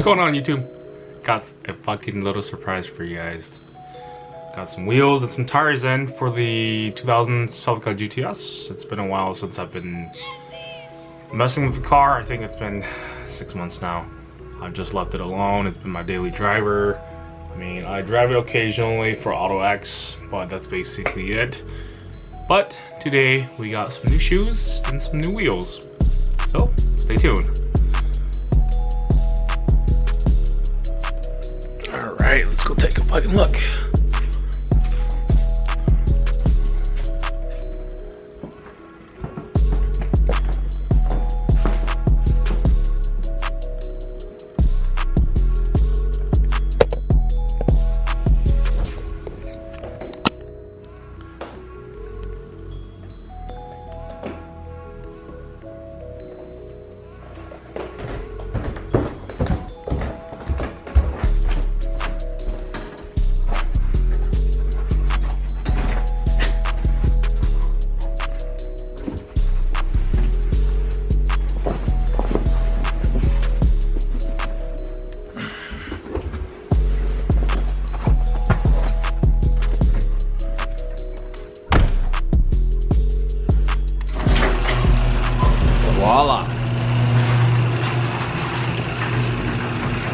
What's going on, YouTube? Got a fucking little surprise for you guys. Got some wheels and some tires in for the 2000 Celica GTS. It's been a while since I've been messing with the car. I think it's been 6 months now. I've just left it alone. It's been my daily driver. I mean, I drive it occasionally for Auto X, but that's basically it. But today we got some new shoes and some new wheels. So stay tuned. Alright, let's go take a fucking look. Voila!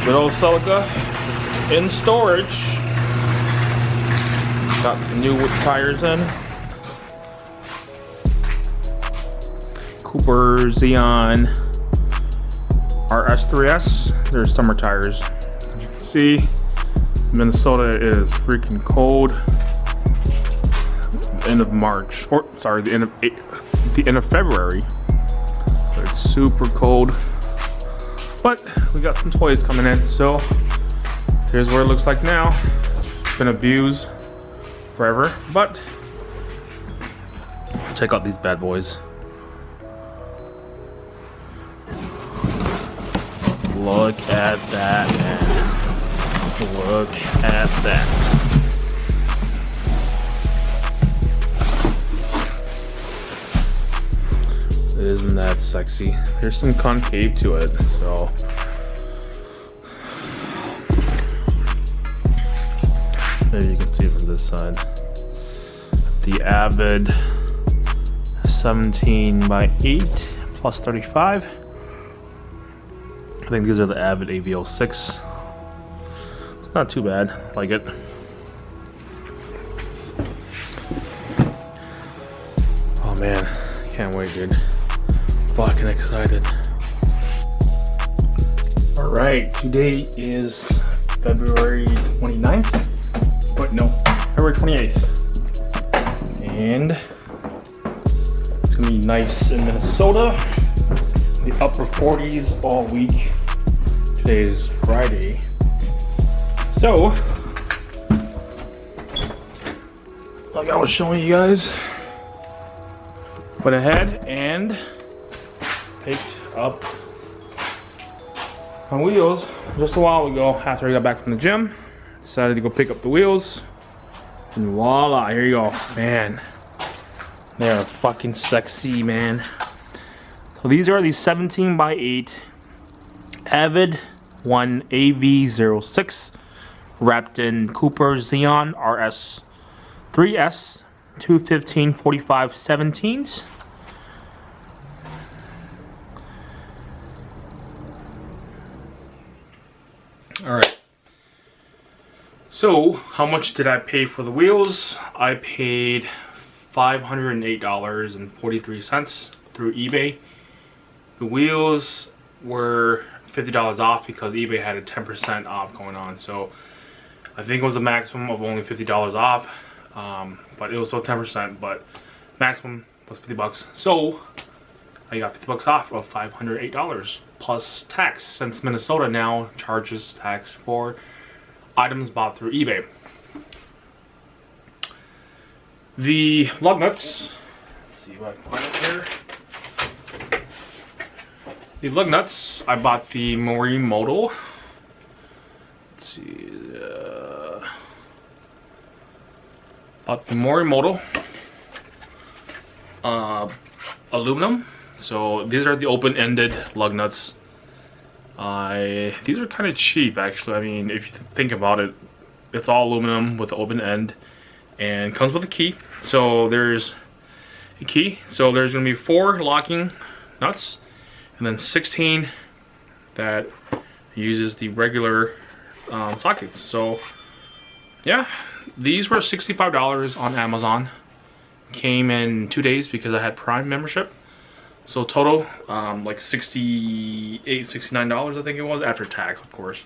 Good old Celica. It's in storage. Got some new tires in. Cooper Xeon RS3S. They're summer tires. As you can see, Minnesota is freaking cold. The end of March, or sorry, the end of February. It's super cold, but we got some toys coming in, so here's what it looks like now. It's been abused forever, but check out these bad boys. Look at that, man. Look at that. Isn't that sexy? There's some concave to it, so maybe you can see it from this side. The AVID 17x8 plus 35. I think these are the AVID AV06. It's not too bad. I like it. Oh man, can't wait, dude. Fucking excited. Alright, today is February 29th. But no, February 28th. And it's gonna be nice in Minnesota. The upper 40s all week. Today is Friday. So, like I was showing you guys, went ahead and picked up my wheels just a while ago after I got back from the gym. Decided to go pick up the wheels, and voila, here you go. Man, they are fucking sexy, man. So these are the 17x8 AVID1 AV06 wrapped in Cooper Xeon RS3S 215/45/17s. Alright, so how much did I pay for the wheels? I paid $508.43 through eBay. The wheels were $50 off because eBay had a 10% off going on, so I think it was a maximum of only $50 off, but it was still 10%, but maximum was 50 bucks. So I got 50 bucks off of $508 plus tax, since Minnesota now charges tax for items bought through eBay. The lug nuts, let's see if I can find it here. The lug nuts, I bought the Marine Modal. Let's see, bought the Marine Modal aluminum. So these are the open-ended lug nuts. These are kind of cheap, actually. I mean, if you think about it, it's all aluminum with an open end, and comes with a key. So there's a key. So there's going to be 4 locking nuts, and then 16 that uses the regular sockets. So yeah, these were $65 on Amazon. Came in 2 days because I had Prime membership. So total, like $68, $69 I think it was, after tax, of course.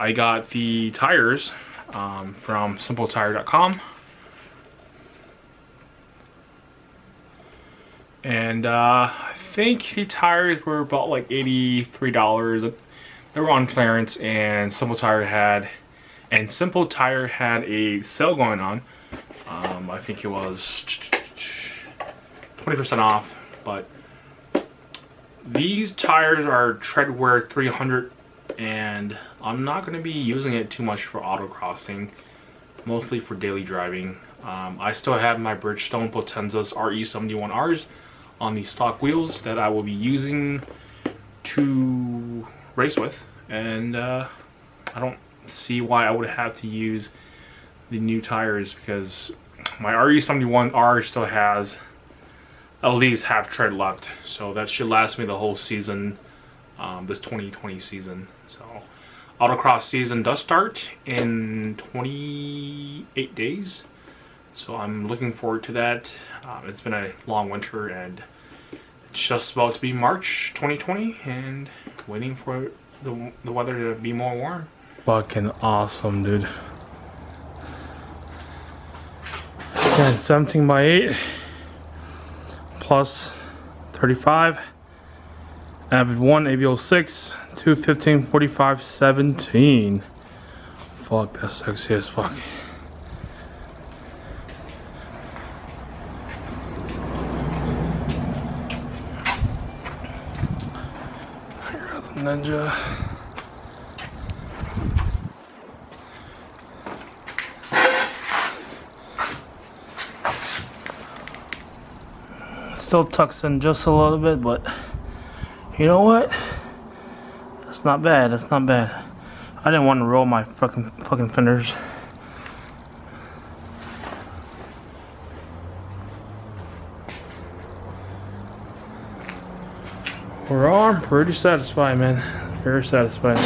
I got the tires from simpletire.com. And I think the tires were about like $83. They were on clearance, and Simple Tire had a sale going on. I think it was 20% off, but these tires are Treadwear 300, and I'm not going to be using it too much for autocrossing, mostly for daily driving. I still have my Bridgestone Potenzas RE71Rs on the stock wheels that I will be using to race with, and I don't see why I would have to use the new tires, because my RE71R still has at least half tread left, so that should last me the whole season, this 2020 season. So autocross season does start in 28 days, so I'm looking forward to that. It's been a long winter, and it's just about to be March 2020, and waiting for the weather to be more warm. Fucking awesome, dude. And 17 by 8 plus 35. AVID1 AV06 215 17. Fuck, that's sexy as fuck. Here's the Ninja. Still tucks in just a little bit, but you know what? That's not bad. That's not bad. I didn't want to roll my fucking fenders. Overall, I'm pretty satisfied, man. Very satisfied.